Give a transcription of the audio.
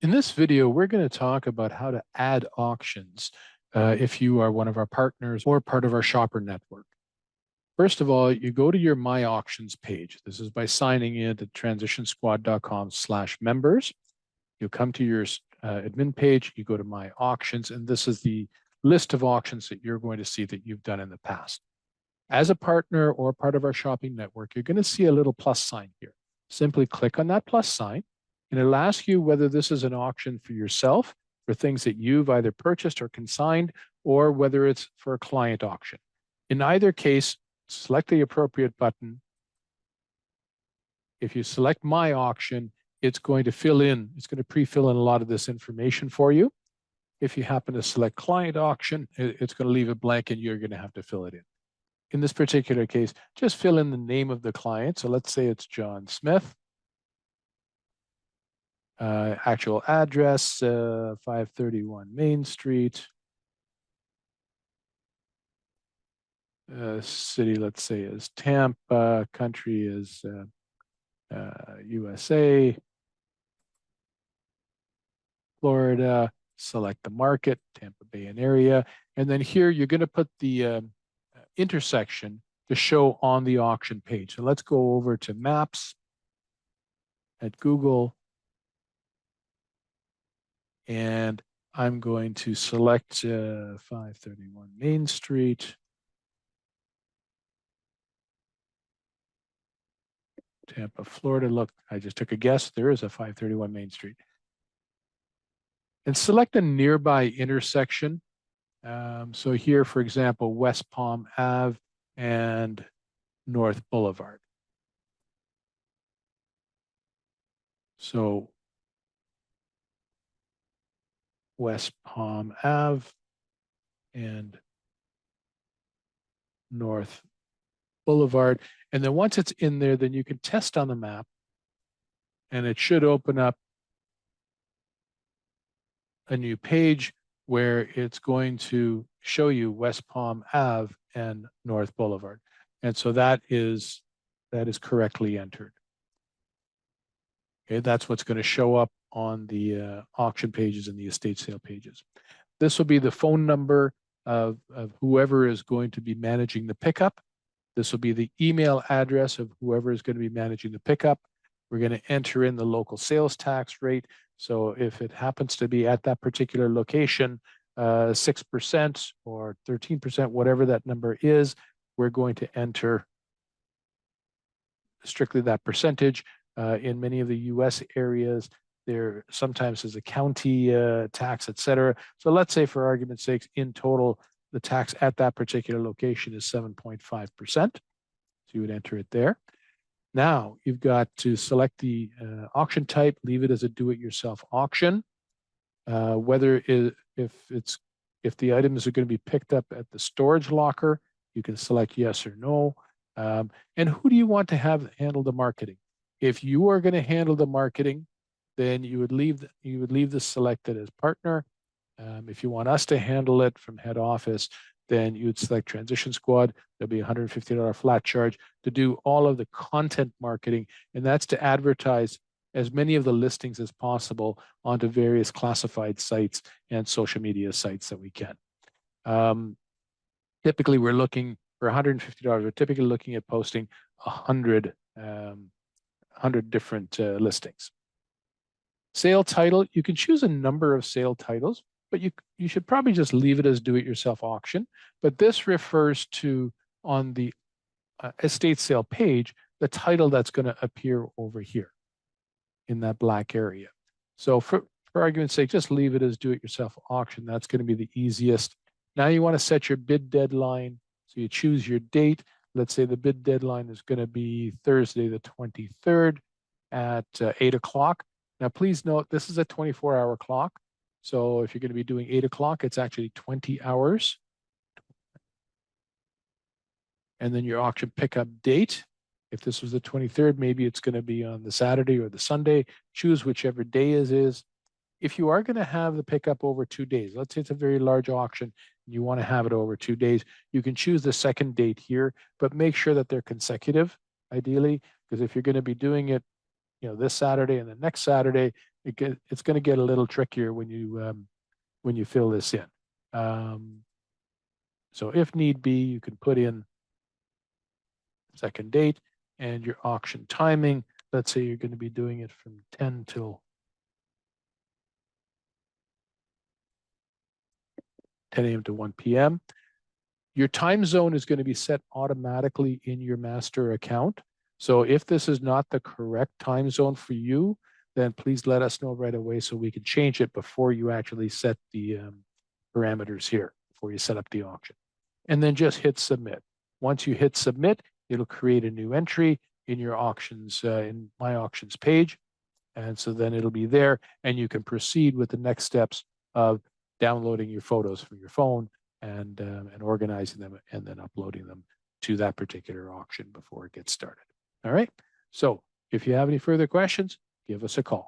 In this video, we're going to talk about how to add auctions if you are one of our partners or part of our shopper network. First of all, you go to your My Auctions page. This is by signing in at transitionsquad.com/members. You'll come to your admin page, you go to My Auctions, and this is the list of auctions that you're going to see that you've done in the past. As a partner or part of our shopping network, you're going to see a little plus sign here. Simply click on that plus sign, and it'll ask you whether this is an auction for yourself, for things that you've either purchased or consigned, or whether it's for a client auction. In either case, select the appropriate button. If you select My Auction, it's going to pre-fill in a lot of this information for you. If you happen to select Client Auction, it's going to leave it blank and you're going to have to fill it in. In this particular case, just fill in the name of the client. So let's say it's John Smith. Actual address, 531 Main Street. City, let's say, is Tampa. Country is USA. Florida. Select the market, Tampa Bay and area. And then here you're going to put the intersection to show on the auction page. So let's go over to Maps at Google. And I'm going to select 531 Main Street. Tampa, Florida. Look, I just took a guess. There is a 531 Main Street. And select a nearby intersection. So here, for example, West Palm Ave and North Boulevard. So West Palm Ave and North Boulevard. And then once it's in there, then you can test on the map and it should open up a new page where it's going to show you West Palm Ave and North Boulevard. And so that is correctly entered. Okay, that's what's going to show up on the auction pages and the estate sale pages. This will be the phone number of whoever is going to be managing the pickup. This will be the email address of whoever is going to be managing the pickup. We're going to enter in the local sales tax rate. So if it happens to be at that particular location, 6% or 13%, whatever that number is, we're going to enter strictly that percentage. In many of the US areas, there sometimes is a county tax, et cetera. So let's say, for argument's sake, in total, the tax at that particular location is 7.5%. So you would enter it there. Now you've got to select the auction type, leave it as a do-it-yourself auction. Whether if the items are going to be picked up at the storage locker, you can select yes or no. And who do you want to have handle the marketing? If you are going to handle the marketing, then you would leave this selected as partner. If you want us to handle it from head office, then you would select Transition Squad. There'll be a $150 flat charge to do all of the content marketing, and that's to advertise as many of the listings as possible onto various classified sites and social media sites that we can. Typically, we're looking for $150. We're typically looking at posting 100 different listings. Sale title, you can choose a number of sale titles, but you should probably just leave it as do-it-yourself auction. But this refers to, on the estate sale page, the title that's going to appear over here in that black area. So for argument's sake, just leave it as do-it-yourself auction. That's going to be the easiest. Now you want to set your bid deadline. So you choose your date. Let's say the bid deadline is going to be Thursday, the 23rd at 8 o'clock. Now, please note, this is a 24-hour clock. So if you're going to be doing 8 o'clock, it's actually 20 hours. And then your auction pickup date. If this was the 23rd, maybe it's going to be on the Saturday or the Sunday. Choose whichever day it is. If you are going to have the pickup over 2 days, let's say it's a very large auction, and you want to have it over 2 days, you can choose the second date here, but make sure that they're consecutive, ideally, because if you're going to be doing it, this Saturday and the next Saturday, it's going to get a little trickier when you fill this in. So if need be, you can put in second date and your auction timing. Let's say you're going to be doing it from 10 till 10 a.m. to 1 p.m. Your time zone is going to be set automatically in your master account. So if this is not the correct time zone for you, then please let us know right away so we can change it before you actually set the parameters here, before you set up the auction. And then just hit submit. Once you hit submit, it'll create a new entry in your auctions, in my auctions page. And so then it'll be there and you can proceed with the next steps of downloading your photos from your phone and organizing them and then uploading them to that particular auction before it gets started. All right. So if you have any further questions, give us a call.